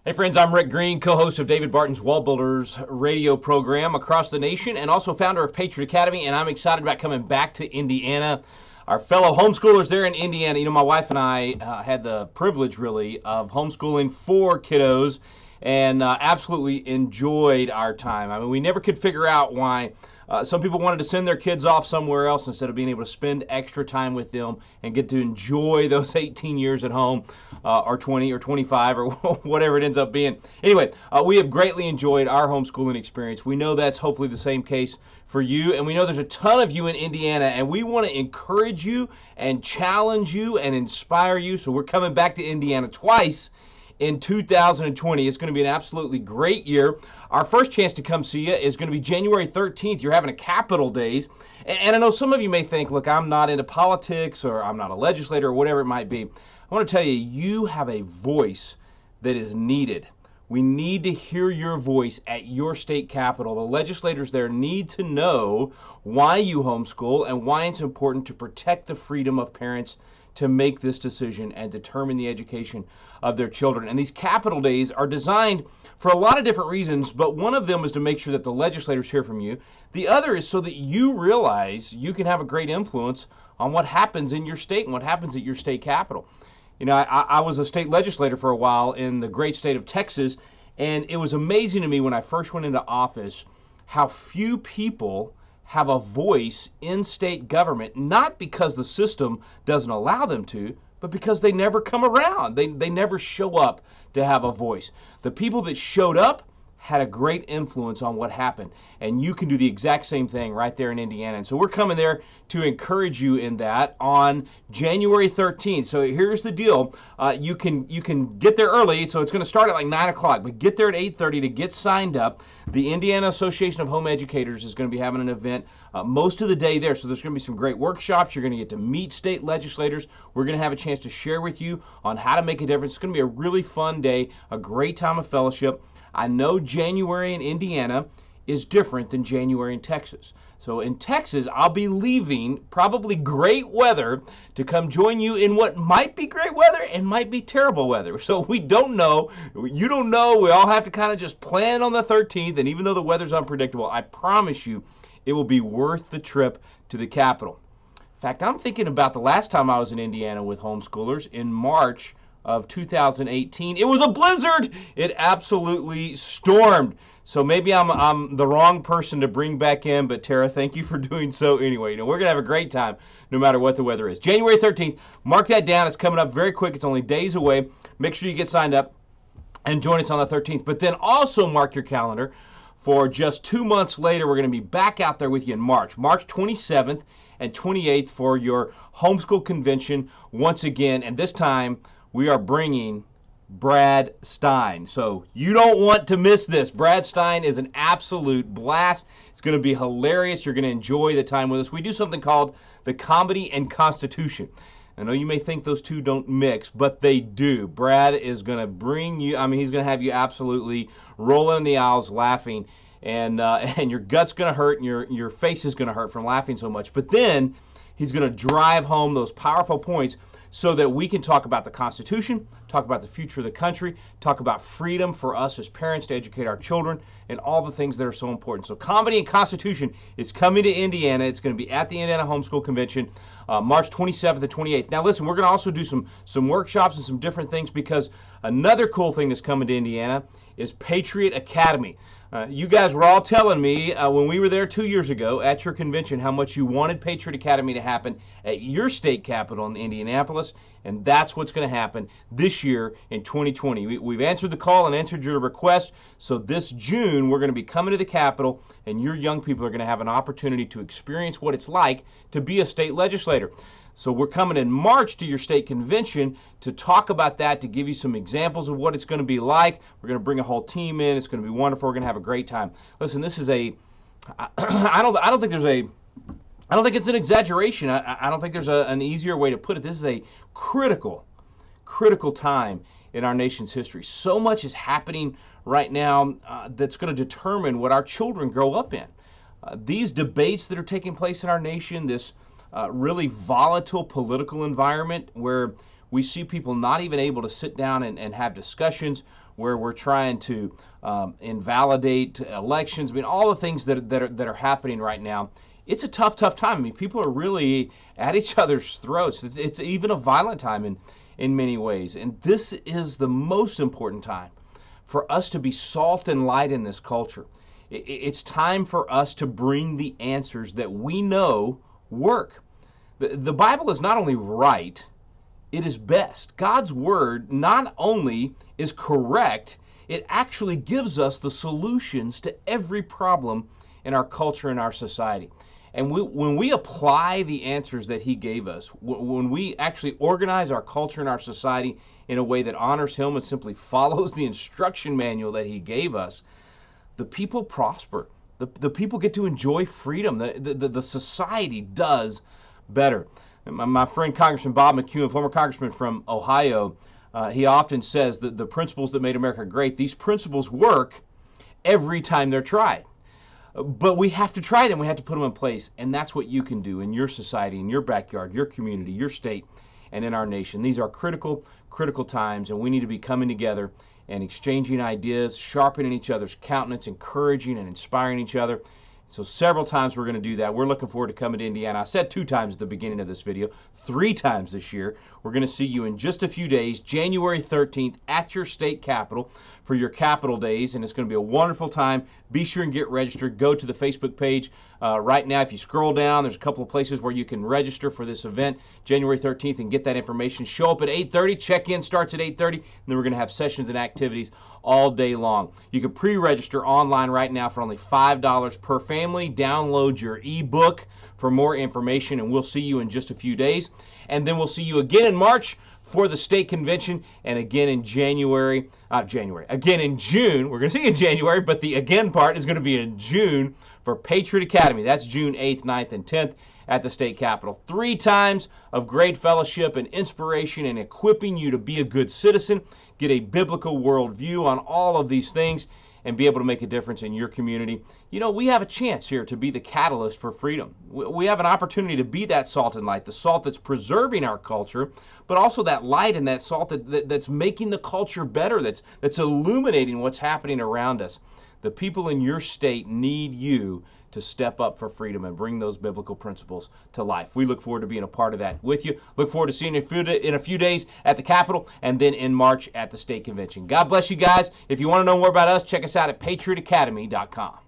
Hey friends, I'm Rick Green, co-host of David Barton's Wall Builders radio program across the nation and also founder of Patriot Academy, and I'm excited about coming back to Indiana. Our fellow homeschoolers there in Indiana, my wife and I had the privilege really of homeschooling 4 kiddos and absolutely enjoyed our time. I mean, we never could figure out why some people wanted to send their kids off somewhere else instead of being able to spend extra time with them and get to enjoy those 18 years at home, or 20 or 25 or whatever it ends up being. Anyway, we have greatly enjoyed our homeschooling experience. We know that's hopefully the same case for you, and we know there's a ton of you in Indiana, and we want to encourage you and challenge you and inspire you. So we're coming back to Indiana twice in 2020. It's going to be an absolutely great year. Our first chance to come see you is going to be January 13th. You're having a Capitol Days. And I know some of you may think, look, I'm not into politics or I'm not a legislator or whatever it might be. I want to tell you, you have a voice that is needed. We need to hear your voice at your state capitol. The legislators there need to know why you homeschool and why it's important to protect the freedom of parents to make this decision and determine the education of their children. And these Capitol Days are designed for a lot of different reasons, but one of them is to make sure that the legislators hear from you. The other is so that you realize you can have a great influence on what happens in your state and what happens at your state capitol. I was a state legislator for a while in the great state of Texas, and it was amazing to me when I first went into office how few people have a voice in state government, not because the system doesn't allow them to, but because they never come around. They never show up to have a voice. The people that showed up had a great influence on what happened, and you can do the exact same thing right there in Indiana. And so we're coming there to encourage you in that on January 13th. So here's the deal. You can get there early, so it's going to start at like 9 o'clock, but get there at 8:30 to get signed up. The Indiana Association of Home Educators is going to be having an event most of the day there, so there's going to be some great workshops. You're going to get to meet state legislators. We're going to have a chance to share with you on how to make a difference. It's going to be a really fun day, a great time of fellowship. I know January in Indiana is different than January in Texas. So in Texas, I'll be leaving probably great weather to come join you in what might be great weather and might be terrible weather. So we don't know. You don't know. We all have to kind of just plan on the 13th. And even though the weather's unpredictable, I promise you it will be worth the trip to the Capitol. In fact, I'm thinking about the last time I was in Indiana with homeschoolers in March of 2018. It was a blizzard. It absolutely stormed. So maybe I'm the wrong person to bring back in, but Tara, thank you for doing so anyway. We're going to have a great time no matter what the weather is. January 13th, mark that down. It's coming up very quick. It's only days away. Make sure you get signed up and join us on the 13th. But then also mark your calendar for just 2 months later. We're going to be back out there with you in March 27th and 28th for your Homeschool Convention once again. And this time, we are bringing Brad Stein. So you don't want to miss this. Brad Stein is an absolute blast. It's going to be hilarious. You're going to enjoy the time with us. We do something called the Comedy and Constitution. I know you may think those two don't mix, but they do. Brad is going to bring you, he's going to have you absolutely rolling in the aisles laughing, and your gut's going to hurt and your face is going to hurt from laughing so much. But then he's going to drive home those powerful points so that we can talk about the Constitution, talk about the future of the country, talk about freedom for us as parents to educate our children, and all the things that are so important. So Comedy and Constitution is coming to Indiana. It's going to be at the Indiana Homeschool Convention, March 27th and 28th. Now listen, we're going to also do some workshops and some different things, because another cool thing that's coming to Indiana is Patriot Academy. You guys were all telling me when we were there 2 years ago at your convention how much you wanted Patriot Academy to happen at your state capitol in Indianapolis, and that's what's going to happen this year in 2020. We've answered the call and answered your request, so this June we're going to be coming to the Capitol, and your young people are going to have an opportunity to experience what it's like to be a state legislator. So we're coming in March to your state convention to talk about that, to give you some examples of what it's going to be like. We're going to bring a whole team in. It's going to be wonderful. We're going to have a great time. Listen, this is I don't think it's an exaggeration. I don't think there's an easier way to put it. This is a critical time in our nation's history. So much is happening right now that's going to determine what our children grow up in. These debates that are taking place in our nation, this really volatile political environment where We see people not even able to sit down and have discussions where we're trying to invalidate elections. I mean, all the things that are happening right now. It's a tough time. I mean, people are really at each other's throats. It's even a violent time in many ways. And this is the most important time for us to be salt and light in this culture. It's time for us to bring the answers that we know work. The Bible is not only right, it is best. God's word not only is correct, it actually gives us the solutions to every problem in our culture and our society. And when we apply the answers that he gave us, when we actually organize our culture and our society in a way that honors him and simply follows the instruction manual that he gave us, the people prosper. The people get to enjoy freedom. The society does better. My friend Congressman Bob McEwen, former congressman from Ohio, he often says that the principles that made America great, these principles work every time they're tried. But we have to try them. We have to put them in place. And that's what you can do in your society, in your backyard, your community, your state, and in our nation. These are critical times, and we need to be coming together and exchanging ideas, sharpening each other's countenance, encouraging and inspiring each other. So several times we're going to do that. We're looking forward to coming to Indiana. I said 2 times at the beginning of this video, 3 times this year. We're going to see you in just a few days, January 13th at your state capitol for your Capitol Days, and it's going to be a wonderful time. Be sure and get registered. Go to the Facebook page right now. If you scroll down, there's a couple of places where you can register for this event, January 13th, and get that information. Show up at 8:30. Check-in starts at 8:30, and then we're going to have sessions and activities all day long. You can pre-register online right now for only $5 per family. Download your ebook for more information, and we'll see you in just a few days. And then we'll see you again in March for the state convention, and again in again in June. We're going to see you in January, but the again part is going to be in June for Patriot Academy. That's June 8th, 9th, and 10th at the state capitol. 3 times of great fellowship and inspiration and equipping you to be a good citizen, get a biblical worldview on all of these things, and be able to make a difference in your community. You know, we have a chance here to be the catalyst for freedom. We have an opportunity to be that salt and light, the salt that's preserving our culture, but also that light and that salt that's making the culture better, that's illuminating what's happening around us. The people in your state need you to step up for freedom and bring those biblical principles to life. We look forward to being a part of that with you. Look forward to seeing you in a few days at the Capitol and then in March at the State Convention. God bless you guys. If you want to know more about us, check us out at patriotacademy.com.